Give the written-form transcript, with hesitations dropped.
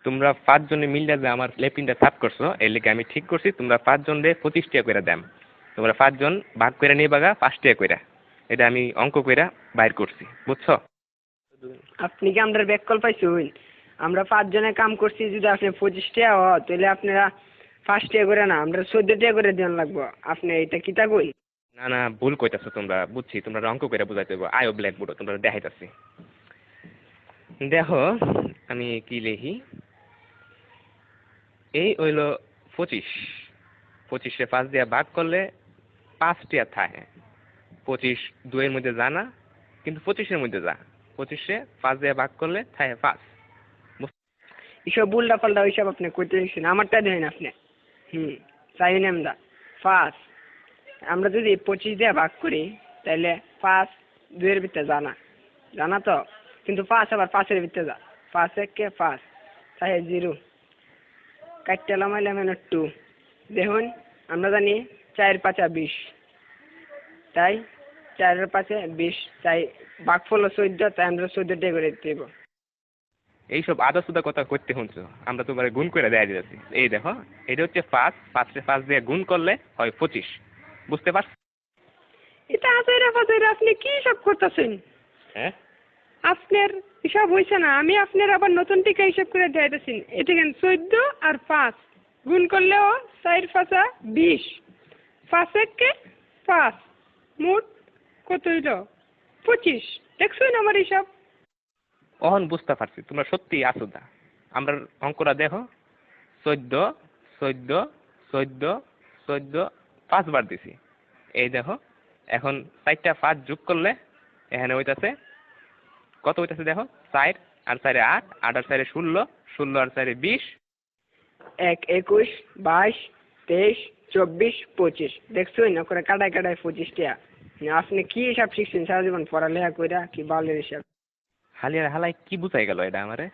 তোমরা 5 জনে মিললে যে আমার লেপিনটা সাফ করছো এর লেগে আমি ঠিক করছি তোমরা 5 জনে 25 টাকা করে দাম। তোমরা 5 জন ভাগ করে নিয়ে বাগা 5 টাকা করে। এটা আমি অঙ্ক কইরা বাইর করছি, বুঝছো? আপনি কি আমরা ব্যাক কল পাইছুন? আমরা 5 জনে কাম করছি, যদি আপনি 25 টাকা হয় তাহলে আপনারা 5 টাকা করে না, আমরা 14 টাকা করে দেন লাগবো। আপনি এটা কিতা কই? না না, ভুল কইতাছো তোমরা, বুঝছি তোমরা অঙ্ক কইরা বুঝাইতে হবে। আয়ো ব্ল্যাকবোর্ড তোমরা দেখাইতাছি। দেখো আমি কি লিখি, এই হইলো 25। 25 5 দিয়ে ভাগ করলে 5 টাকা থাকে। 25 2 এর মধ্যে যা না, কিন্তু 25 এর মধ্যে যা। 25 5 দিয়ে ভাগ করলে থাকে 5। এসব উল্টা পাল্টা ওইসব আপনি কইতে দিচ্ছেন, আমারটা দেন আপনি। চাইনি আমরা 5। আমরা যদি 25 দিয়ে ভাগ করি তাহলে 5 2 এর ভিতরে জানা জানা তো, কিন্তু 5 আবার 5 এর ভিতরে যা। 5 1 5 তাই 0 কাটতে লামাইলাম 2। দেখুন আমরা জানি 4 5 20, তাই 4 এর 5 20, তাই ভাগফল 14, তাই আমরা 14 টাকা করে দেব। এইসব আদা সুদা কথা করতে শুনছো, আমরা তোমার গুণ করে দেয়া দিয়েছি। এই দেখো এটা হচ্ছে 5, 5 দিয়ে গুণ করলে হয় 25, বুঝতে পারছো? এটা আজাইরা ফাজাইরা আপনি কি সব করতেছেন? হ্যাঁ, আপনার হিসাব হয়েছে না, আমি আপনার আবার নতুন টিকা হিসাব করে দিতেছি। এটা কেন 14 আর 5 গুণ করলেও 4 5 20, 5 1 5, মোট কত হইল? 25। দেখছেন আমার হিসাব? অহন বুঝতে পারছি তোমরা সত্যি আসুদা। আমরা অঙ্কটা দেখো, 14 14 14 14 5 বার দিছি। এই দেখো এখন 4টা 5 যোগ করলে এখানে হইতাছে কত হইতাছে দেখো, 4 আর 4 8, 8 আর 4 16, 16 আর 4 20। 1 21 22 23 24 25। দেখছেন না করে কাটায় কাটায় 25 টাকা। আপনি কি হিসাব শিখছেন সারা জীবন পড়ালেখা কইরা, কি বালের হিসাব? হালিয়ার হালাই কি বুঝাই গেল এটা আমারে?